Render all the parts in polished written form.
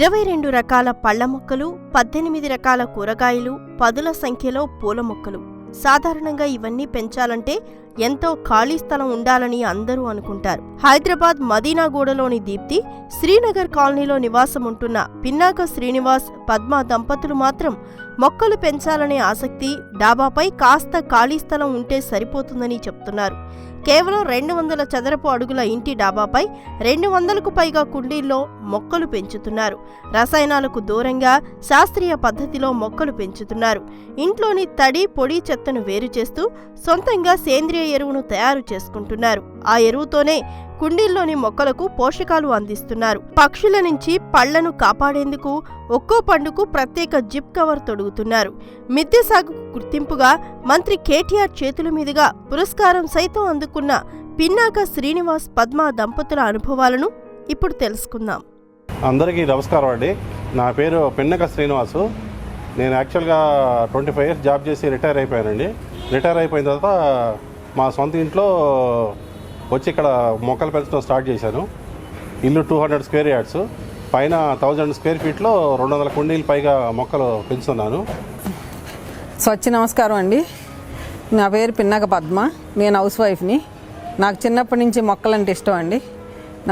22 రకాల పళ్ల మొక్కలు, 18 రకాల కూరగాయలు, పదుల సంఖ్యలో పూల మొక్కలు. సాధారణంగా ఇవన్నీ పెంచాలంటే ఎంతో ఖాళీ స్థలం ఉండాలని అందరూ అనుకుంటారు. హైదరాబాద్ మదీనాగూడలోని దీప్తి, శ్రీనగర్ కాలనీలో నివాసముంటున్న పిన్నాక శ్రీనివాస్, పద్మ దంపతులు మాత్రం మొక్కలు పెంచాలనే ఆసక్తి, డాబాపై కాస్త ఖాళీ స్థలం ఉంటే సరిపోతుందని చెప్తున్నారు. కేవలం 200 చదరపు అడుగుల ఇంటి డాబాపై 200కు పైగా కుండీల్లో మొక్కలు పెంచుతున్నారు. రసాయనాలకు దూరంగా శాస్త్రీయ పద్ధతిలో మొక్కలు పెంచుతున్నారు. ఇంట్లోని తడి, పొడి చెత్తను వేరు చేస్తూ సొంతంగా సేంద్రియ ఎరువును తయారు చేసుకుంటున్నారు. ఆ ఎరువుతోనే కుండీల్లోని మొక్కలకు పోషకాలు అందిస్తున్నారు. పక్షుల నుంచి పళ్లను కాపాడేందుకు ఒక్కో పండుకు ప్రత్యేక జిప్ కవర్ తొడుగుతున్నారు. మిద్దె సాగుకు గుర్తింపుగా మంత్రి కేటీఆర్ చేతుల మీదుగా పురస్కారం సైతం అందుకున్న పిన్నాక శ్రీనివాస్, పద్మ దంపతుల అనుభవాలను ఇప్పుడు తెలుసుకుందాం. అందరికీ నమస్కారం అండి. నా పేరు పిన్నాక శ్రీనివాసు. నేను యాక్చువల్గా 25 years జాబ్ చేసి రిటైర్ అయిపోయానండి. రిటైర్ అయిపోయిన తర్వాత మా సొంత ఇంట్లో వచ్చి ఇక్కడ మొక్కలు పెంచడం స్టార్ట్ చేశాను. ఇల్లు 200 square yards, పైన 1000 square feetలో 200 కుండీలు పైగా మొక్కలు పెంచుతున్నాను. నమస్కారం అండి. నా పేరు పిన్నాక పద్మ. నేను హౌస్ వైఫ్ని. నాకు చిన్నప్పటి నుంచి మొక్కలంటే ఇష్టం అండి.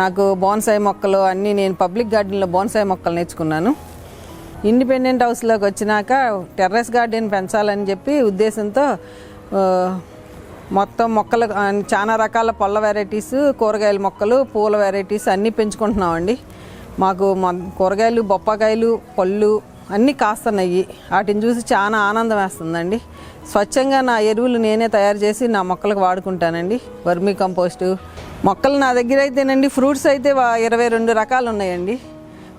నాకు బోన్సాయి మొక్కలు అన్నీ, నేను పబ్లిక్ గార్డెన్లో బోన్సాయి మొక్కలు నేర్చుకున్నాను. ఇండిపెండెంట్ హౌస్లోకి వచ్చినాక టెర్రస్ గార్డెన్ పెంచాలని చెప్పి ఉద్దేశంతో మొత్తం మొక్కలు చాలా రకాల పళ్ళ వెరైటీస్, కూరగాయల మొక్కలు, పూల వెరైటీస్ అన్నీ పెంచుకుంటున్నామండి. మాకు కూరగాయలు, బొప్పకాయలు, పళ్ళు అన్నీ కాస్తున్నాయి. వాటిని చూసి చాలా ఆనందం వేస్తుందండి. స్వచ్ఛంగా నా ఎరువులు నేనే తయారు చేసి నా మొక్కలకు వాడుకుంటానండి. వర్మీ కంపోస్టు మొక్కలు నా దగ్గర అయితేనండి. ఫ్రూట్స్ అయితే 22 రకాలు ఉన్నాయండి.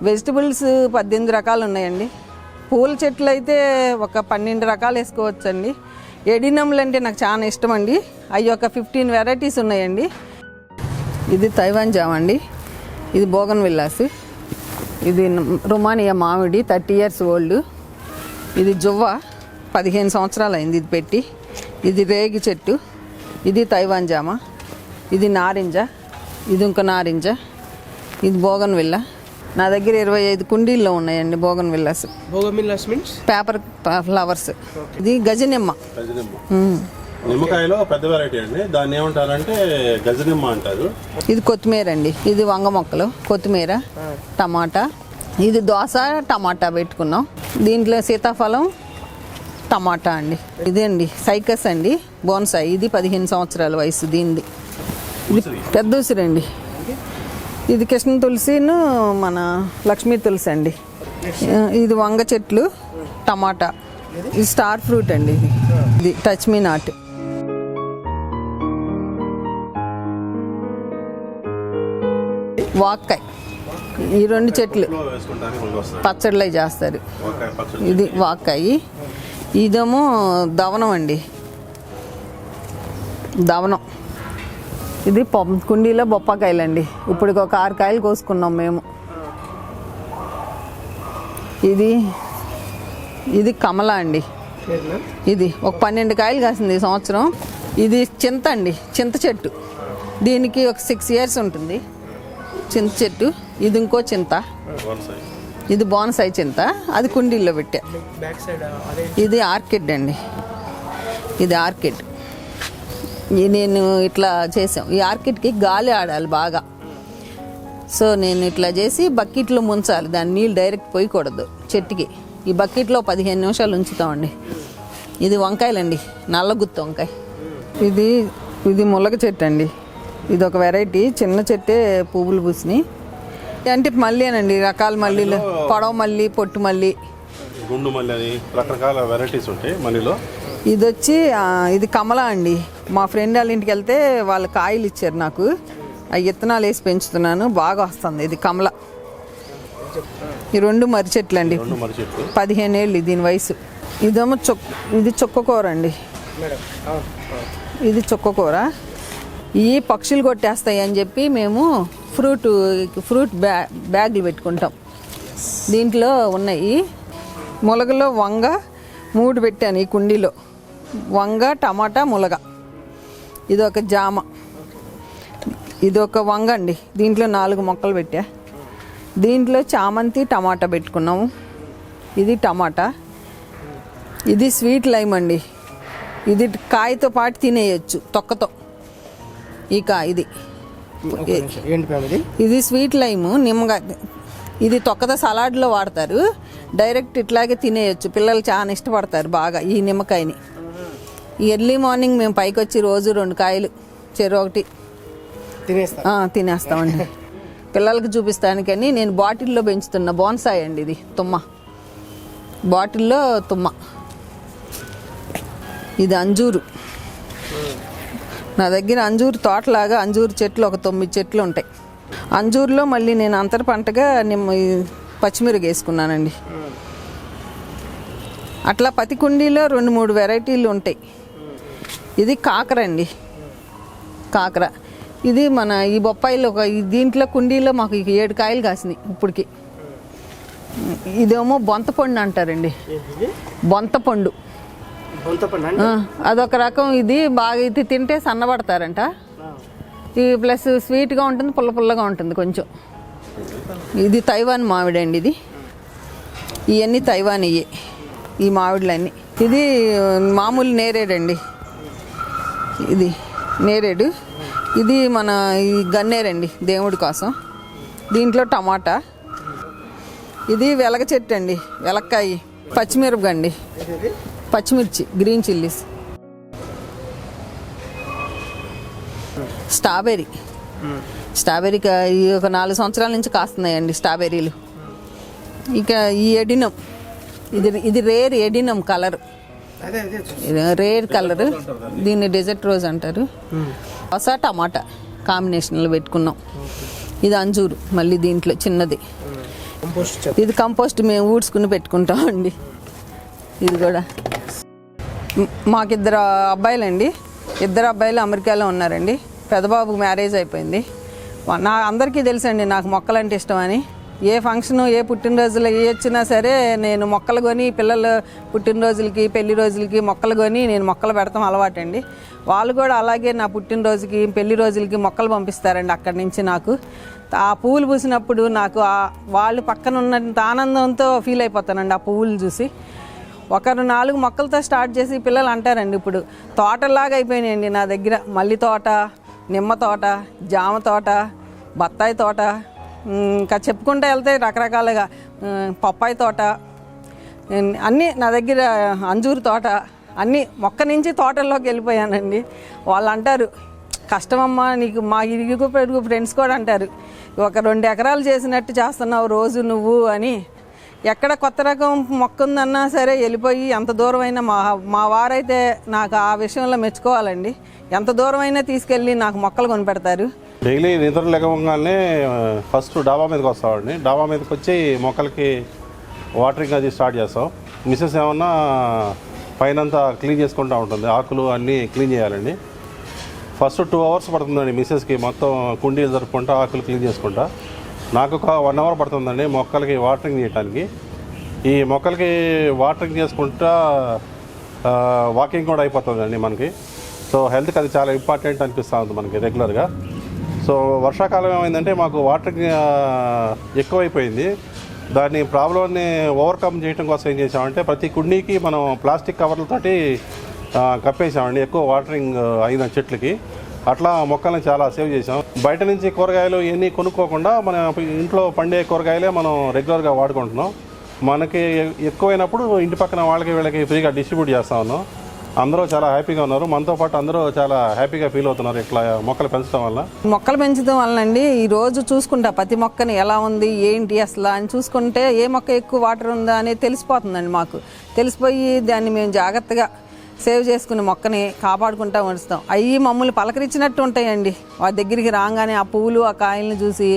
వెజిటబుల్స్ 18 రకాలు ఉన్నాయండి. పూల చెట్లు అయితే ఒక 12 రకాలు వేసుకోవచ్చండి. ఎడినమ్లు అంటే నాకు చాలా ఇష్టం అండి. అవి ఒక 15 వెరైటీస్ ఉన్నాయండి. ఇది తైవాన్ జామ అండి. ఇది బోగన్ విల్లాస్. ఇది రొమానియా మామిడి 30 years ఓల్డ్. ఇది జువ్వ 15 సంవత్సరాలు అయింది ఇది పెట్టి. ఇది రేగి చెట్టు. ఇది తైవాన్ జామ. ఇది నారింజ. ఇది ఇంకో నారింజ. ఇది బోగన్ విల్లా. నా దగ్గర 25 కుండీల్లో ఉన్నాయండి బోగన్ విల్లాస్. Paper flowers. ఇది గజనిమ్మ. నిమ్మకాయలో పెద్ద వెరైటీ అండి. దాన్ని ఏమంటారంటే గజనిమ్మ అంటారు. ఇది కొత్తిమీర అండి. ఇది వంగ మొక్కలు, కొత్తిమీర, టమాటా. ఇది దోస, టమాటా పెట్టుకున్నాం. దీంట్లో సీతాఫలం, టమాటా అండి. ఇది అండి సైకస్ అండి, బోన్సాయి. ఇది 15 సంవత్సరాల వయసు దీనిది. ఇది పెద్ద ఉసిరండి. ఇది కృష్ణ తులసిను మన లక్ష్మీ తులసి అండి. ఇది వంగ చెట్లు, టమాటా. ఇది స్టార్ ఫ్రూట్ అండి. ఇది టచ్ మీ నాట్. వాక్కాయ. ఈ 2 చెట్లు పచ్చళ్ళు చేస్తారు. ఇది వాక్కాయ. ఇదేమో దవనం అండి, దవనం. ఇది కుండీలో బొప్పకాయలండి. ఇప్పుడు ఒక 6 కాయలు కోసుకున్నాం మేము. ఇది కమల అండి. ఇది ఒక 12 కాయలు కాసింది ఈ సంవత్సరం. ఇది చింత అండి, చింత చెట్టు. దీనికి ఒక 6 years ఉంటుంది చింత చెట్టు. ఇది ఇంకో చింత. ఇది బోన్సాయి చింత. అది కుండీల్లో పెట్టా. ఇది ఆర్కిడ్ అండి. ఇది ఆర్కిడ్. నేను ఇట్లా చేసాం. ఈ ఆర్కిడ్కి గాలి ఆడాలి బాగా. సో నేను ఇట్లా చేసి బకెట్లో ముంచాలి. దాని నీళ్ళు డైరెక్ట్ పోయకూడదు చెట్టుకి. ఈ బకెట్లో 15 నిమిషాలు ఉంచుతామండి. ఇది వంకాయలండి, నల్లగుత్తి వంకాయ. ఇది ములగ చెట్టు అండి. ఇది ఒక వెరైటీ, చిన్న చెట్టే పువ్వులు పూసినాయి. అంటే మల్లేనండి, రకాల మల్లీలు, పొడవ మల్లి, పొట్టు మల్లి, గుండు మల్లి అని రకరకాల వెరైటీస్ ఉంటాయి మల్లిలో. ఇది వచ్చి ఇది కమల అండి. మా ఫ్రెండ్ వాళ్ళ ఇంటికి వెళ్తే వాళ్ళు కాయలు ఇచ్చారు నాకు. ఆ విత్తనాలు వేసి పెంచుతున్నాను, బాగా వస్తుంది. ఇది కమల. ఈ 2 మర్రి చెట్లు అండి, 15 ఏళ్ళు దీని వయసు. ఇదేమో ఇది చుక్కకూర అండి. ఇది చుక్కకూర. ఈ పక్షులు కొట్టేస్తాయి అని చెప్పి మేము ఫ్రూట్ బ్యాగులు పెట్టుకుంటాం. దీంట్లో ఉన్నాయి. ములగలో వంగ 3 పెట్టాను ఈ కుండీలో. వంగ, టమాటా, ములగ. ఇది ఒక జామ. ఇది ఒక వంగ అండి. దీంట్లో 4 మొక్కలు పెట్టా. దీంట్లో చామంతి టమాటా పెట్టుకున్నాము. ఇది టమాటా, ఇది స్వీట్ లైమ్ అండి. ఇది కాయతో పాటు తినేయచ్చు తొక్కతో. ఈ కాయ ఇది స్వీట్ లైమ్ నిమ్మకాయ. ఇది తొక్కతో సలాడ్లో వాడతారు, డైరెక్ట్ ఇట్లాగే తినేయచ్చు. పిల్లలు చాలా ఇష్టపడతారు బాగా ఈ నిమ్మకాయని. ఎర్లీ మార్నింగ్ మేము పైకి వచ్చి రోజు 2 కాయలు చెరొకటి తినేస్తామండి. పిల్లలకి చూపిస్తానికని నేను బాటిల్లో పెంచుతున్న బోన్సాయి అండి. ఇది తుమ్మ, బాటిల్లో తుమ్మ. ఇది అంజూరు. నా దగ్గర అంజూరు తోటలాగా అంజూరు చెట్లు ఒక 9 చెట్లు ఉంటాయి. అంజూరులో మళ్ళీ నేను అంతర పంటగా పచ్చిమిరప వేసుకున్నానండి. అట్లా ప్రతి కుండీలో 2-3 వెరైటీలు ఉంటాయి. ఇది కాకర అండి, కాకర. ఇది మన ఈ బొప్పాయిలో దీంట్లో కుండీలో మాకు 7 కాయలు కాసినాయి ఇప్పటికి. ఇదేమో బొంతపండు అంటారండి, బొంతపండు. అదొక రకం. ఇది బాగా ఇది తింటే సన్నబడతారంట. ఇది ప్లస్ స్వీట్గా ఉంటుంది, పుల్లగా ఉంటుంది కొంచెం. ఇది తైవాన్ మామిడి అండి. ఇది ఇవన్నీ తైవాన్ ఇయ్యే ఈ మామిడులన్నీ. ఇది మామూలు నేరేడండి, ఇది నేరేడు. ఇది మన ఈ గన్నేరండి దేవుడి కోసం. దీంట్లో టమాటా. ఇది వెలగ చెట్టు అండి, వెలక్కాయ. పచ్చిమిరపకండి, పచ్చిమిర్చి, గ్రీన్ చిల్లీస్. స్ట్రాబెర్రీ. స్ట్రాబెర్రీకి ఒక 4 సంవత్సరాల నుంచి కాస్తున్నాయండి స్ట్రాబెర్రీలు. ఇక ఈ ఎడినం, ఇది రేర్ ఎడినం కలర్, రేర్ కలర్. దీన్ని డెజర్ట్ రోజ్ అంటారు. ಹೊಸ టమాటా కాంబినేషన్లో పెట్టుకున్నాం. ఇది అంజూరు మళ్ళీ దీంట్లో చిన్నది. ఇది కంపోస్ట్ మేము ఊడ్చుకుని పెట్టుకుంటామండి. ఇది కూడా మాకు 2 అబ్బాయిలండి. 2 అబ్బాయిలు అమెరికాలో ఉన్నారండి. పెద్దబాబుకు మ్యారేజ్ అయిపోయింది. అందరికీ తెలుసండి నాకు మొక్కలంటే ఇష్టమని. ఏ ఫంక్షను, ఏ పుట్టినరోజులు ఏ వచ్చినా సరే నేను మొక్కలు కొని, పిల్లల పుట్టినరోజులకి పెళ్లి రోజులకి మొక్కలు కొని నేను మొక్కలు పెడతాం అలవాటండి. వాళ్ళు కూడా అలాగే నా పుట్టినరోజుకి పెళ్లి రోజులకి మొక్కలు పంపిస్తారండి అక్కడి నుంచి. నాకు ఆ పువ్వులు పూసినప్పుడు నాకు వాళ్ళు పక్కన ఉన్నంత ఆనందంతో ఫీల్ అయిపోతానండి ఆ పువ్వులు చూసి. ఒకరు 4 మొక్కలతో స్టార్ట్ చేసి పిల్లలు అంటారండి ఇప్పుడు తోటలాగా అయిపోయినాయండి నా దగ్గర. మల్లి తోట, నిమ్మ తోట, జామ తోట, బత్తాయి తోట, ఇంకా చెప్పుకుంటూ వెళ్తే రకరకాలుగా పప్పాయి తోట, అన్నీ నా దగ్గర. అంజూరు తోట, అన్నీ మొక్క నుంచి తోటల్లోకి వెళ్ళిపోయానండి. వాళ్ళు అంటారు కష్టమమ్మా నీకు. మా ఇరుగు పొరుగు ఫ్రెండ్స్ కూడా అంటారు ఒక 2 ఎకరాలు చేసినట్టు చేస్తున్నావు రోజు నువ్వు అని. ఎక్కడ కొత్త రకం మొక్క ఉందన్నా సరే వెళ్ళిపోయి ఎంత దూరమైనా మా వారైతే నాకు ఆ విషయంలో మెచ్చుకోవాలండి. ఎంత దూరమైనా తీసుకెళ్ళి నాకు మొక్కలు కొనిపెడతారు. డైలీ నిద్ర లేవగానే ఫస్ట్ డాబా మీదకి వస్తామండి. డాబా మీదకి వచ్చి మొక్కలకి వాటరింగ్ అది స్టార్ట్ చేస్తాం. మిస్సెస్ ఏమన్నా పైనంతా క్లీన్ చేసుకుంటూ ఉంటుంది, ఆకులు అన్నీ క్లీన్ చేయాలండి. ఫస్ట్ 2 అవర్స్ పడుతుందండి మిస్సెస్కి మొత్తం కుండీలు జరుపుకుంటా ఆకులు క్లీన్ చేసుకుంటా. నాకు ఒక 1 అవర్ పడుతుందండి మొక్కలకి వాటరింగ్ చేయడానికి. ఈ మొక్కలకి వాటరింగ్ చేసుకుంటా వాకింగ్ కూడా అయిపోతుందండి మనకి. సో హెల్త్కి అది చాలా ఇంపార్టెంట్ అనిపిస్తూ ఉంది మనకి రెగ్యులర్గా. సో వర్షాకాలం ఏమైందంటే మాకు వాటరింగ్ ఎక్కువైపోయింది. దాన్ని ప్రాబ్లమ్ని ఓవర్కమ్ చేయడం కోసం ఏం చేసామంటే ప్రతి కుండీకి మనం ప్లాస్టిక్ కవర్లతోటి కప్పేసామండి ఎక్కువ వాటరింగ్ అయిన చెట్లకి. అట్లా మొక్కల్ని చాలా సేవ్ చేసాం. బయట నుంచి కూరగాయలు ఇవన్నీ కొనుక్కోకుండా మన ఇంట్లో పండే కూరగాయలే మనం రెగ్యులర్గా వాడుకుంటున్నాం. మనకి ఎక్కువైనప్పుడు ఇంటి పక్కన వాళ్ళకి వీళ్ళకి ఫ్రీగా డిస్ట్రిబ్యూట్ చేస్తా ఉన్నాం. అందరూ చాలా హ్యాపీగా ఉన్నారు. మనతో పాటు అందరూ చాలా హ్యాపీగా ఫీల్ అవుతున్నారు ఇట్లా మొక్కలు పెంచడం వల్ల. మొక్కలు పెంచడం వల్ల అండి ఈరోజు చూసుకుంటా ప్రతి మొక్కని ఎలా ఉంది ఏంటి అసలు అని చూసుకుంటే ఏ మొక్క ఎక్కువ వాటర్ ఉందా అనేది తెలిసిపోతుందండి మాకు. తెలిసిపోయి దాన్ని మేము జాగ్రత్తగా సేవ్ చేసుకుని మొక్కని కాపాడుకుంటూ ఉంచుతాం. అవి మమ్మల్ని పలకరించినట్టు ఉంటాయండి. వాటి దగ్గరికి రాగానే ఆ పువ్వులు ఆ కాయలను చూసి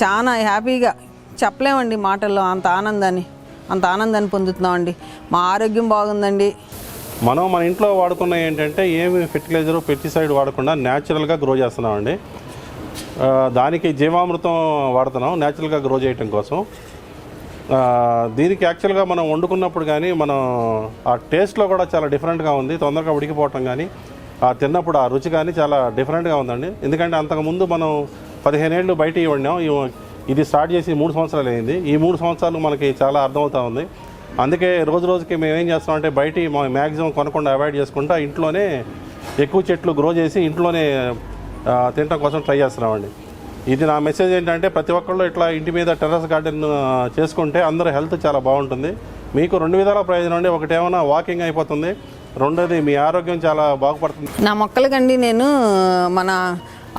చాలా హ్యాపీగా చెప్పలేమండి మాటల్లో. అంత ఆనందాన్ని పొందుతున్నామండి. మా ఆరోగ్యం బాగుందండి. మనం మన ఇంట్లో వాడుకున్న ఏంటంటే ఏమి ఫెర్టిలైజరు పెస్టిసైడ్ వాడకుండా న్యాచురల్గా గ్రో చేస్తున్నామండి. దానికి జీవామృతం వాడుతున్నాం న్యాచురల్గా గ్రో చేయటం కోసం. దీనికి యాక్చువల్గా మనం వండుకున్నప్పుడు కానీ మనం ఆ టేస్ట్లో కూడా చాలా డిఫరెంట్గా ఉంది. తొందరగా ఉడికిపోవటం కానీ ఆ తిన్నప్పుడు ఆ రుచి కానీ చాలా డిఫరెంట్గా ఉందండి. ఎందుకంటే అంతకుముందు మనం 15 ఏళ్ళు బయట వండాం. ఇది స్టార్ట్ చేసి 3 సంవత్సరాలు అయింది. ఈ 3 సంవత్సరాలు మనకి చాలా అర్థమవుతా ఉంది. అందుకే రోజుకి మేము ఏం చేస్తామంటే బయట మ్యాక్సిమం కొనకుండా అవాయిడ్ చేసుకుంటా ఇంట్లోనే ఎక్కువ చెట్లు గ్రో చేసి ఇంట్లోనే తినడం కోసం ట్రై చేస్తున్నామండి. ఇది నా మెసేజ్ ఏంటంటే ప్రతి ఒక్కళ్ళు ఇట్లా ఇంటి మీద టెర్రస్ గార్డెన్ చేసుకుంటే అందరూ హెల్త్ చాలా బాగుంటుంది. మీకు 2 విధాల ప్రయోజనం అండి. ఒకటేమన్నా వాకింగ్ అయిపోతుంది, రెండోది మీ ఆరోగ్యం చాలా బాగుపడుతుంది. నా మొక్కలకండి నేను మన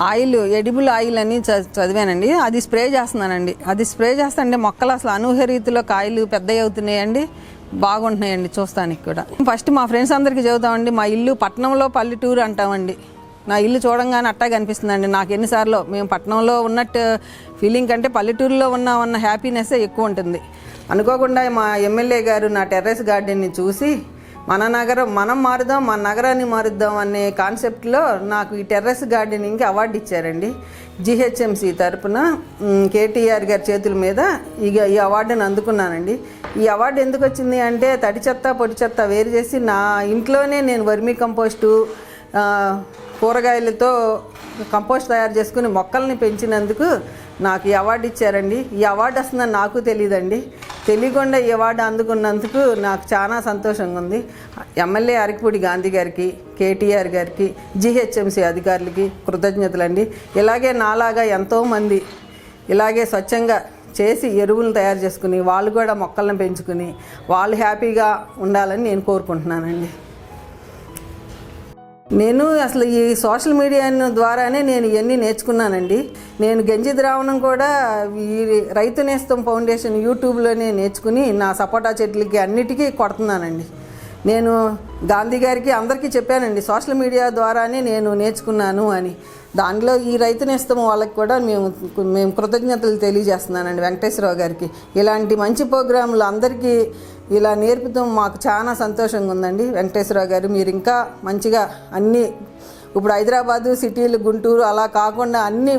ఆయిల్ ఎడిబుల్ ఆయిల్ అని చదివానండి. అది స్ప్రే చేస్తున్నానండి. అది స్ప్రే చేస్తానంటే మొక్కలు అసలు అనూహ్య రీతిలో కాయలు పెద్దవి అవుతున్నాయండి, బాగుంటున్నాయండి చూస్తానికి కూడా. ఫస్ట్ మా ఫ్రెండ్స్ అందరికీ చెబుతామండి, మా ఇల్లు పట్టణంలో పల్లెటూరు అంటామండి. నా ఇల్లు చూడంగానే అట్టా కనిపిస్తుందండి నాకు. ఎన్నిసార్లు మేము పట్టణంలో ఉన్నట్టు ఫీలింగ్ కంటే పల్లెటూరులో ఉన్న హ్యాపీనెస్ ఎక్కువ ఉంటుంది. అనుకోకుండా మా ఎమ్మెల్యే గారు నా టెర్రస్ గార్డెన్ని చూసి మనం మారుదాం, మన నగరాన్ని మారుద్దాం అనే కాన్సెప్ట్లో నాకు ఈ టెర్రస్ గార్డెనింగ్కి అవార్డు ఇచ్చారండి. జిహెచ్ఎంసి తరపున కేటీఆర్ గారి చేతుల మీద ఈ అవార్డుని అందుకున్నానండి. ఈ అవార్డు ఎందుకు వచ్చింది అంటే తడి చెత్త పొడి చెత్త వేరు చేసి నా ఇంట్లోనే నేను వర్మీ కంపోస్టు కూరగాయలతో కంపోస్ట్ తయారు చేసుకుని మొక్కల్ని పెంచినందుకు నాకు ఈ అవార్డు ఇచ్చారండి. ఈ అవార్డు వస్తుందని నాకు తెలియదండి. తెలియకుండా ఈ అవార్డు అందుకున్నందుకు నాకు చాలా సంతోషంగా ఉంది. ఎమ్మెల్యే అరకిపూడి గాంధీ గారికి, కేటీఆర్ గారికి, జిహెచ్ఎంసీ అధికారులకి కృతజ్ఞతలండి. ఇలాగే నాలాగా ఎంతోమంది ఇలాగే స్వచ్ఛంగా చేసి ఎరువులను తయారు చేసుకుని వాళ్ళు కూడా మొక్కలను పెంచుకుని వాళ్ళు హ్యాపీగా ఉండాలని నేను కోరుకుంటున్నానండి. నేను అసలు ఈ సోషల్ మీడియా ద్వారానే నేను ఇవన్నీ నేర్చుకున్నానండి. నేను గంజి ద్రావణం కూడా ఈ రైతు నేస్తం ఫౌండేషన్ యూట్యూబ్లోనే నేర్చుకుని నా సపోటా చెట్లకి అన్నిటికీ కొడుతున్నానండి. నేను గాంధీ గారికి అందరికీ చెప్పానండి సోషల్ మీడియా ద్వారానే నేను నేర్చుకున్నాను అని. దానిలో ఈ రైతు నేస్తం వాళ్ళకి కూడా మేము కృతజ్ఞతలు తెలియజేస్తున్నానండి వెంకటేశ్వరరావు గారికి. ఇలాంటి మంచి ప్రోగ్రాంలు అందరికీ ఇలా నేర్పుతాం మాకు చాలా సంతోషంగా ఉందండి. వెంకటేశ్వరరావు గారు మీరు ఇంకా మంచిగా అన్నీ ఇప్పుడు హైదరాబాదు సిటీలు గుంటూరు అలా కాకుండా అన్ని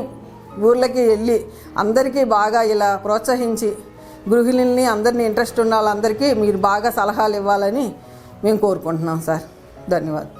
ఊర్లకి వెళ్ళి అందరికీ బాగా ఇలా ప్రోత్సహించి గృహిణుల్ని అందరినీ ఇంట్రెస్ట్ ఉన్న వాళ్ళందరికీ మీరు బాగా సలహాలు ఇవ్వాలని మేము కోరుకుంటున్నాం సార్. ధన్యవాదాలు.